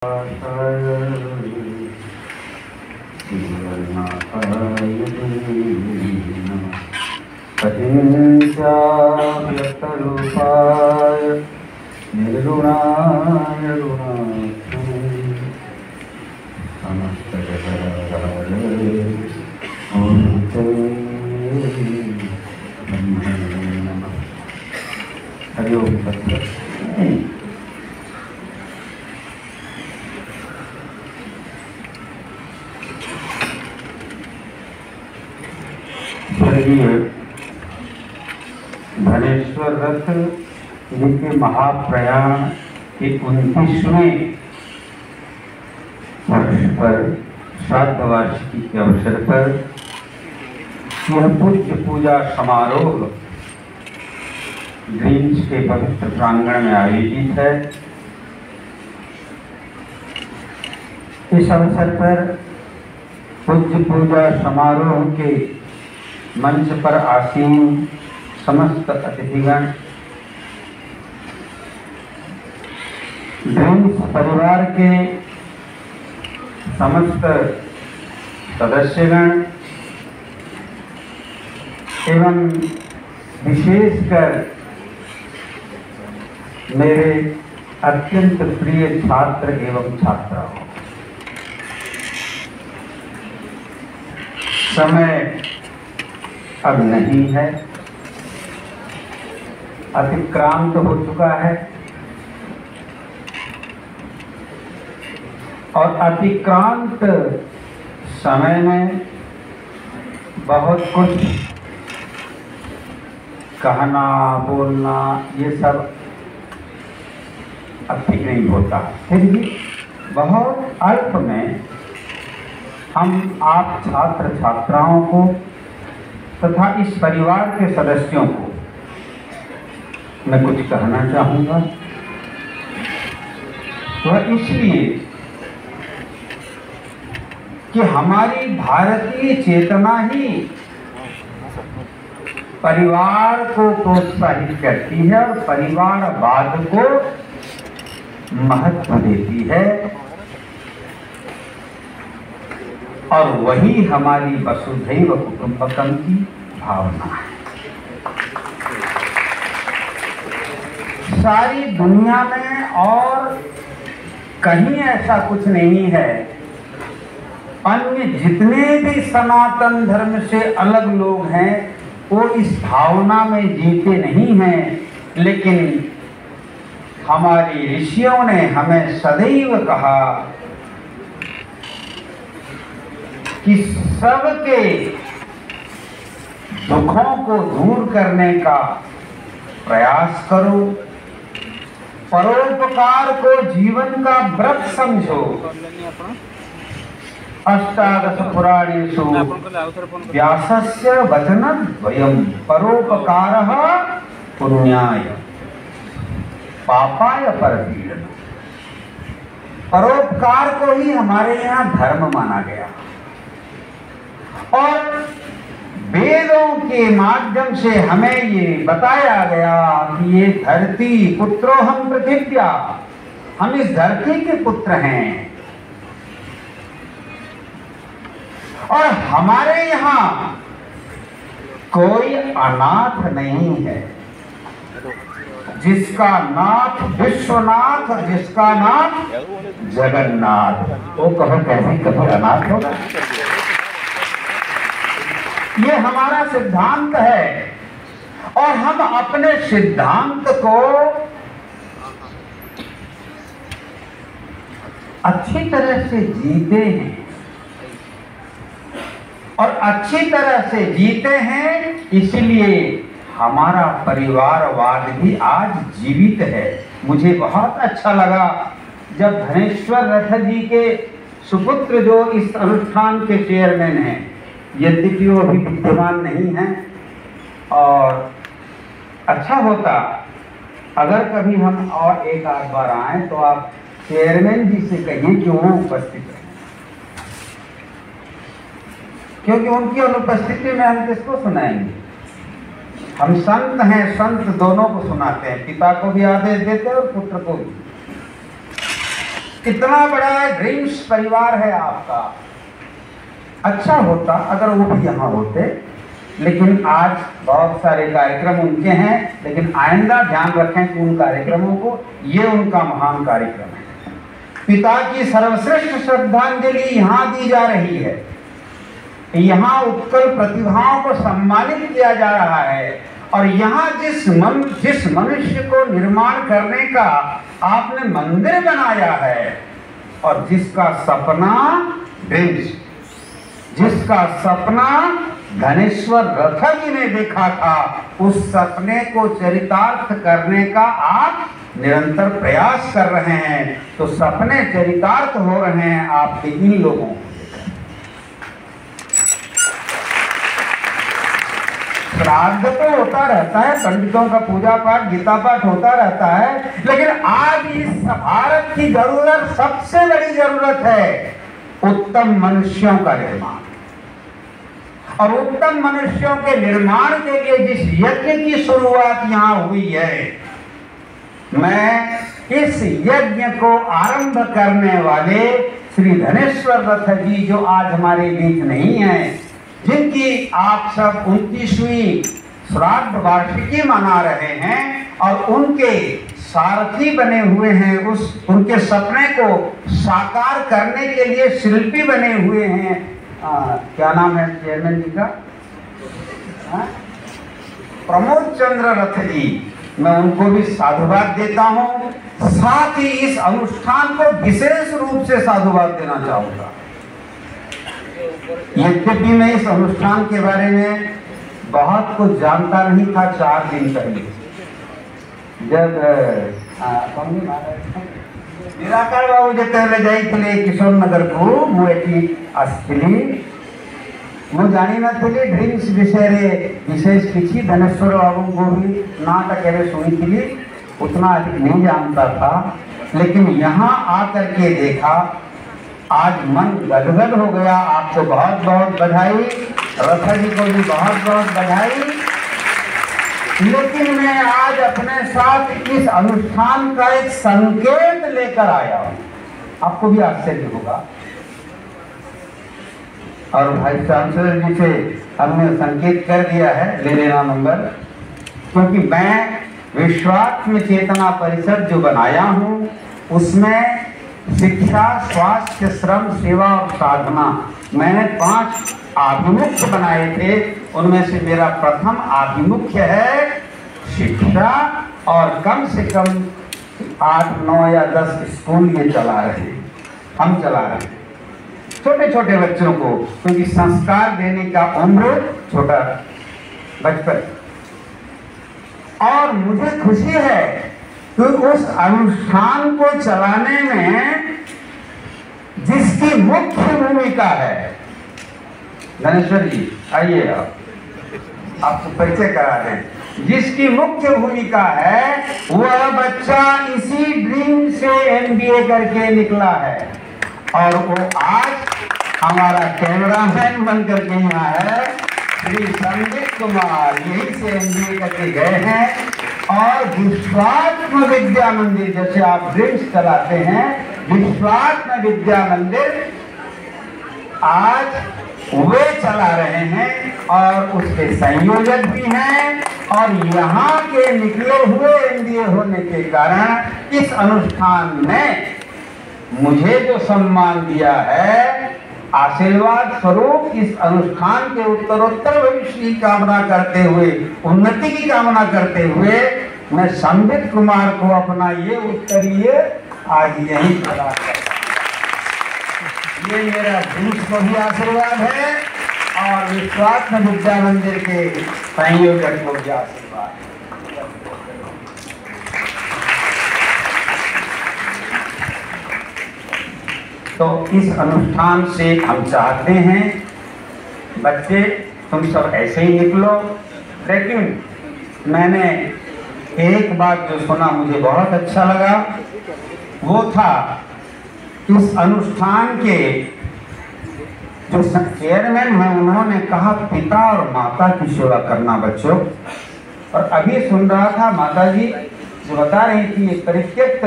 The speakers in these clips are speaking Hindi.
अहिंसाव्यक्तरूपाय निर्गुणाय गुणात्मने समस्तजगदाधारे मूर्ते ब्रह्मणे नमः। हरि ओम तत्सत्। धनेश्वर रथ जी के महाप्रयाण के 29वें वर्ष पर श्राद्ध वार्षिकी के अवसर पर यह पूज्य पूजा समारोह ड्रीम्स के पवित्र प्रांगण में आयोजित है। इस अवसर पर पूज्य पूजा समारोह के मंच पर आसीन समस्त अतिथिगण, ड्रीम्स परिवार के समस्त सदस्यगण एवं विशेषकर मेरे अत्यंत प्रिय छात्र एवं छात्राओं, समय अब नहीं है, अतिक्रांत हो चुका है और अतिक्रांत समय में बहुत कुछ कहना बोलना ये सब अब ठीक नहीं होता। फिर भी बहुत अल्प में हम आप छात्र छात्राओं को तथा इस परिवार के सदस्यों को मैं कुछ कहना चाहूँगा। वह इसलिए कि हमारी भारतीय चेतना ही परिवार को प्रोत्साहित करती है और परिवारवाद को महत्व देती है और वही हमारी वसुधैव कुटुंबकम की भावना है। सारी दुनिया में और कहीं ऐसा कुछ नहीं है, अन्य जितने भी सनातन धर्म से अलग लोग हैं वो इस भावना में जीते नहीं हैं, लेकिन हमारे ऋषियों ने हमें सदैव कहा कि सबके दुखों को दूर करने का प्रयास करो, परोपकार को जीवन का व्रत समझो। अष्टादश पुराणेषु व्यासस्य वचनद्वयम् परोपकारः पुण्याय पापाय परपीडनम्। परोपकार को ही हमारे यहाँ धर्म माना गया और वेदों के माध्यम से हमें ये बताया गया कि ये धरती पुत्रोहम पृथिव्या, हम इस धरती के पुत्र हैं और हमारे यहाँ कोई अनाथ नहीं है। जिसका नाथ विश्वनाथ और जिसका नाथ जगन्नाथ, वो कहो कैसे कभी अनाथ होगा। ये हमारा सिद्धांत है और हम अपने सिद्धांत को अच्छी तरह से जीते हैं और अच्छी तरह से जीते हैं, इसलिए हमारा परिवारवाद भी आज जीवित है। मुझे बहुत अच्छा लगा जब धनेश्वर रथ जी के सुपुत्र जो इस अनुष्ठान के चेयरमैन हैं, यद्यपि वो अभी विद्यमान नहीं हैं, और अच्छा होता अगर कभी हम और एक आध बार आए तो आप चेयरमैन जी से कहिए कि वो उपस्थित रहे, क्योंकि उनकी अनुपस्थिति में हम किसको सुनाएंगे। हम संत हैं, संत दोनों को सुनाते हैं, पिता को भी आदेश देते हैं और पुत्र को भी। कितना बड़ा ड्रीम्स परिवार है आपका। अच्छा होता अगर वो भी यहाँ होते, लेकिन आज बहुत सारे कार्यक्रम उनके हैं, लेकिन आइंदा ध्यान रखें कि उन कार्यक्रमों को, ये उनका महान कार्यक्रम है। पिता की सर्वश्रेष्ठ श्रद्धांजलि यहाँ दी जा रही है। यहाँ उत्कल प्रतिभाओं को सम्मानित किया जा रहा है, और यहाँ जिस मनुष्य को निर्माण करने का आपने मंदिर बनाया है, और जिसका सपना ड्रीम्स, जिसका सपना धनेश्वर रथ जी ने देखा था, उस सपने को चरितार्थ करने का आप निरंतर प्रयास कर रहे हैं। तो सपने चरितार्थ हो रहे हैं आपके इन लोगों को। श्राद्ध तो होता रहता है, पंडितों का पूजा पाठ गीता पाठ होता रहता है, लेकिन आज इस भारत की जरूरत, सबसे बड़ी जरूरत है उत्तम मनुष्यों का निर्माण। और उत्तम मनुष्यों के निर्माण के लिए जिस यज्ञ की शुरुआत यहाँ हुई है, मैं इस यज्ञ को आरंभ करने वाले श्री धनेश्वर रथ जी, जो आज हमारे बीच नहीं है, जिनकी आप सब 29वीं श्राद्ध वार्षिकी मना रहे हैं, और उनके सारथी बने हुए हैं, उनके सपने को साकार करने के लिए शिल्पी बने हुए हैं। क्या नाम है चेयरमैन जी का? प्रमोद चंद्र रथ जी। मैं उनको भी साधुवाद देता हूँ, साथ ही इस अनुष्ठान को विशेष रूप से साधुवाद देना चाहूँगा। यद्यपि मैं इस अनुष्ठान के बारे में बहुत कुछ जानता नहीं था 4 दिन पहले, जब निराकार बाबू जेतेबेले जाइथिले किशोर नगर को मु एठी आसथिली, मु जानि नथिली ड्रीम्स विषय रे विशेष किछि। धनेश्वर बाबू को भी नाटा केवे सुनिथिली, उतना अधिक नहीं जानता था, लेकिन यहाँ आकर के देखा, आज मन गदगद हो गया। आपको बहुत बहुत बधाई, रथा जी को भी बहुत बहुत बधाई। लेकिन मैं आज अपने साथ इस अनुष्ठान का एक संकेत लेकर आया हूं, आपको भी आश्चर्य होगा। और भाई चांसलर जी से हमने संकेत कर दिया है, ले लेना नंबर, क्योंकि मैं विश्वात्म चेतना परिषद जो बनाया हूं, उसमें शिक्षा, स्वास्थ्य, श्रम, सेवा और साधना, मैंने 5 आभिमुख्य बनाए थे। उनमें से मेरा प्रथम आभिमुख्य है शिक्षा, और कम से कम 8, 9 या 10 स्कूल ये चला रहे हैं, हम चला रहे हैं छोटे छोटे बच्चों को, क्योंकि संस्कार देने का उम्र छोटा, बचपन। और मुझे खुशी है कि उस अनुष्ठान को चलाने में जिसकी मुख्य भूमिका है, धनेश्वर जी आइए, आपको परिचय करा दें, जिसकी मुख्य भूमिका है, वह बच्चा इसी ड्रीम से MBA करके निकला है, और वो आज हमारा कैमरामैन बन करके यहाँ है, श्री संदीप कुमार, यही से MBA करके गए हैं। और विश्वात्म विद्या मंदिर, जैसे आप ड्रीम्स चलाते हैं, विश्वात्म विद्या मंदिर आज वे चला रहे हैं, और उसके संयोजक भी हैं। और यहाँ के निकले हुए MBA होने के कारण इस अनुष्ठान में मुझे जो सम्मान दिया है, आशीर्वाद स्वरूप इस अनुष्ठान के उत्तरोत्तर भविष्य की कामना करते हुए, उन्नति की कामना करते हुए, मैं संदीप कुमार को अपना ये उत्तरीय आज यही प्रदान करता हूं। ये मेरा दूस को भी आशीर्वाद है, और विश्वात्म विद्या मंदिर के संयोजक को भी आशीर्वाद है। तो इस अनुष्ठान से हम चाहते हैं बच्चे तुम सब ऐसे ही निकलो। लेकिन मैंने एक बात जो सुना मुझे बहुत अच्छा लगा, वो था इस अनुष्ठान के जो चेयरमैन हैं, उन्होंने कहा पिता और माता की सेवा करना बच्चों। और अभी सुन रहा था माता जी जो बता रही थी, एक परित्यक्त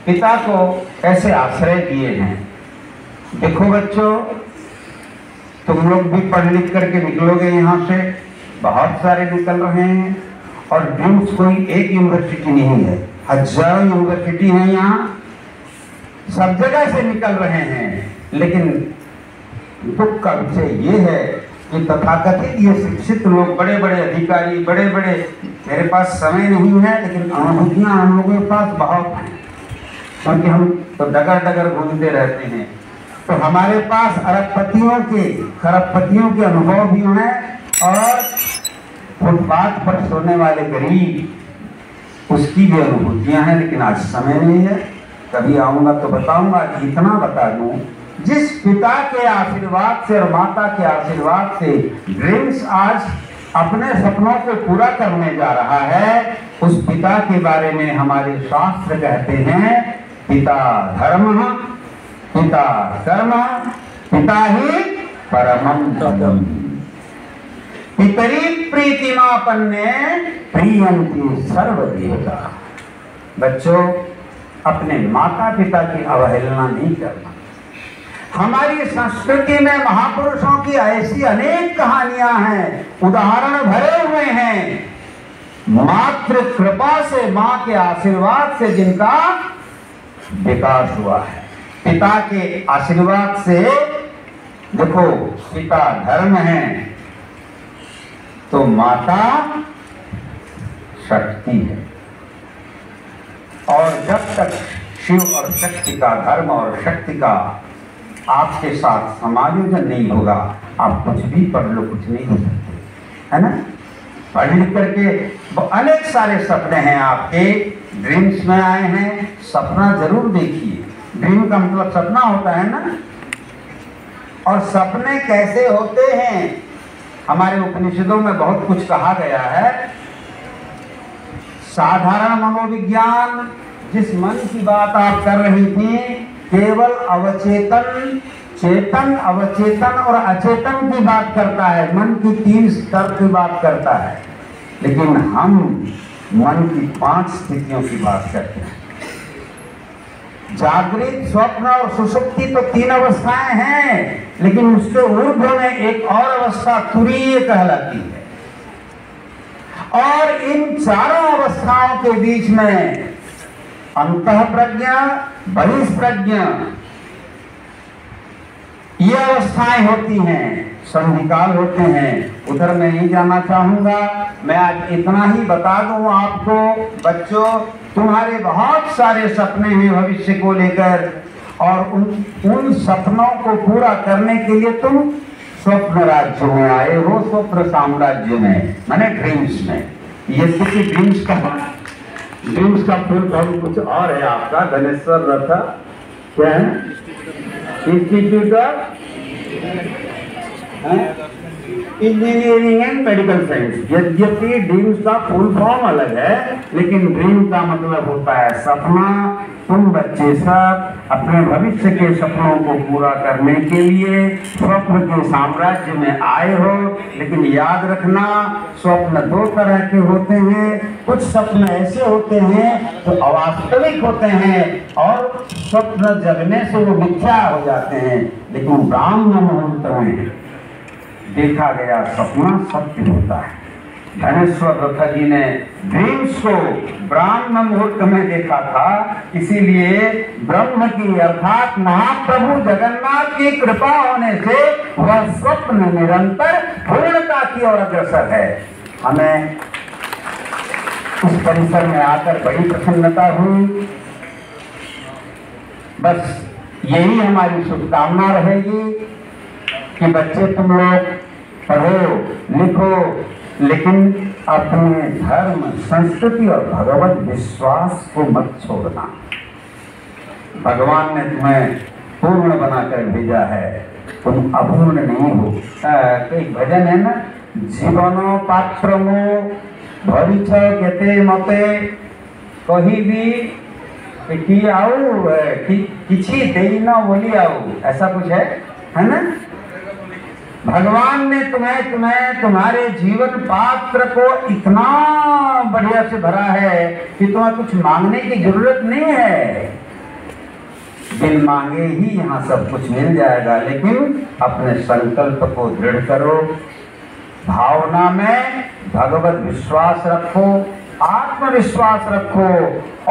पिता को कैसे आश्रय दिए हैं। देखो बच्चों, तुम लोग भी पढ़ लिख करके निकलोगे यहाँ से, बहुत सारे निकल रहे हैं। और ड्रीम्स कोई एक यूनिवर्सिटी नहीं है, हजारों यूनिवर्सिटी हैं यहाँ, सब जगह से निकल रहे हैं। लेकिन दुख का विषय ये है कि तथाकथित ये शिक्षित लोग, बड़े बड़े अधिकारी, बड़े बड़े, मेरे पास समय नहीं है लेकिन अनुभूतियाँ हम लोगों के पास बहुत हैं, क्योंकि हम तो डगर डगर घूमते रहते हैं। तो हमारे पास अरबपतियों के, खरबपतियों के अनुभव भी हैं और फुटपाथ पर सोने वाले गरीब, उसकी भी अनुभूतियां हैं। लेकिन आज समय नहीं है, कभी आऊंगा तो बताऊंगा। इतना बता दूं, जिस पिता के आशीर्वाद से और माता के आशीर्वाद से ड्रीम्स आज अपने सपनों को पूरा करने जा रहा है, उस पिता के बारे में हमारे शास्त्र कहते हैं, पिता धर्म, पिता कर्म, पिता ही परमं पदम्। पितरी प्रीतिमापन्ने प्रियंति सर्वदेवता। बच्चों, अपने माता पिता की अवहेलना नहीं करना। हमारी संस्कृति में महापुरुषों की ऐसी अनेक कहानियां हैं, उदाहरण भरे हुए हैं। मातृ कृपा से, मां के आशीर्वाद से जिनका विकास हुआ है, पिता के आशीर्वाद से। देखो, पिता धर्म है तो माता शक्ति है। और जब तक शिव और शक्ति का, धर्म और शक्ति का आपके साथ समायोजन नहीं होगा, आप कुछ भी पढ़ लो, कुछ नहीं हो सकते, है ना। पढ़ लिख करके अनेक सारे सपने हैं आपके, ड्रीम्स में आए हैं। सपना जरूर देखिए। ड्रीम का मतलब सपना होता है ना। और सपने कैसे होते हैं, हमारे उपनिषदों में बहुत कुछ कहा गया है। साधारण मनोविज्ञान, जिस मन की बात आप कर रही थी, केवल अवचेतन, चेतन, अवचेतन और अचेतन की बात करता है, मन की 3 स्तर की बात करता है। लेकिन हम मन की 5 स्थितियों की बात करते हैं। जागृत, स्वप्न और सुषुप्ति तो 3 अवस्थाएं हैं, लेकिन उसके ऊर्ध्व में एक और अवस्था तुरीय कहलाती है। और इन चारों अवस्थाओं के बीच में अंतः प्रज्ञा, बहिष्प्रज्ञा, ये अवस्थाएं होती हैं, संधिकाल होते हैं। उधर मैं नहीं जाना चाहूंगा। मैं आज इतना ही बता दूं आपको, बच्चों, तुम्हारे बहुत सारे सपने हैं भविष्य को लेकर, और उन सपनों को पूरा करने के लिए तुम स्वप्न राज्य में आए हो, स्वप्न साम्राज्य में, माने ड्रीम्स में। ये किसी ड्रीम्स का फुल फॉर्म कुछ और है आपका, धनेश्वर रथा क्या है, institute of engineering and medical science. यद्यपि ड्रीम्स का फुल फॉर्म अलग है, लेकिन ड्रीम का मतलब होता है सपना। तुम बच्चे सब अपने भविष्य के सपनों को पूरा करने के लिए स्वप्न के साम्राज्य में आए हो। लेकिन याद रखना, स्वप्न 2 तरह के होते हैं। कुछ सपने ऐसे होते हैं जो अवास्तविक होते हैं, और स्वप्न जगने से वो मिथ्या हो जाते हैं। लेकिन ब्राह्म मुहूर्त में देखा गया सपना सत्य होता है। धनेश्वर रथा जी ने ड्रीम्स को ब्राह्म मुहूर्त में देखा था, इसीलिए ब्रह्म की अर्थात महाप्रभु जगन्नाथ की कृपा होने से वह स्वप्न निरंतर पूर्णता की ओर अग्रसर है। हमें इस परिसर में आकर बड़ी प्रसन्नता हुई। बस यही हमारी शुभकामना रहेगी कि बच्चे तुम लोग पढ़ो लिखो, लेकिन अपने धर्म, संस्कृति और भगवत विश्वास को मत छोड़ना। भगवान ने तुम्हें पूर्ण बनाकर भेजा है, तुम अपूर्ण नहीं हो। एक भजन है ना, जीवनो पात्रमो भरिछ केते मते कहीं भी कि आओ किसी देना बोली आओ, ऐसा कुछ है ना। भगवान ने तुम्हें तुम्हारे जीवन पात्र को इतना बढ़िया से भरा है कि तुम्हें कुछ मांगने की जरूरत नहीं है। बिन मांगे ही यहाँ सब कुछ मिल जाएगा, लेकिन अपने संकल्प को दृढ़ करो, भावना में भगवत विश्वास रखो, आत्मविश्वास रखो,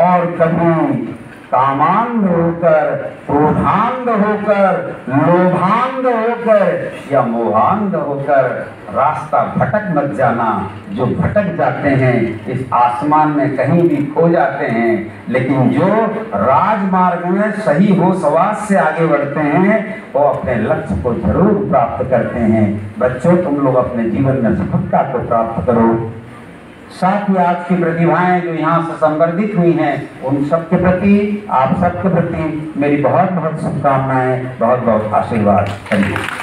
और कभी कामांध होकर, क्रोधांध होकर, लोभांध होकर या मोहांध होकर रास्ता भटक मत जाना। जो भटक जाते हैं इस आसमान में कहीं भी खो जाते हैं, लेकिन जो राजमार्ग में सही होशवास से आगे बढ़ते हैं वो अपने लक्ष्य को जरूर प्राप्त करते हैं। बच्चों, तुम लोग अपने जीवन में सफलता को प्राप्त करो। साथ ही आज की प्रतिभाएं जो यहाँ से संवर्धित हुई हैं, उन सबके प्रति, आप सबके प्रति मेरी बहुत बहुत शुभकामनाएं, बहुत बहुत आशीर्वाद। धन्यवाद।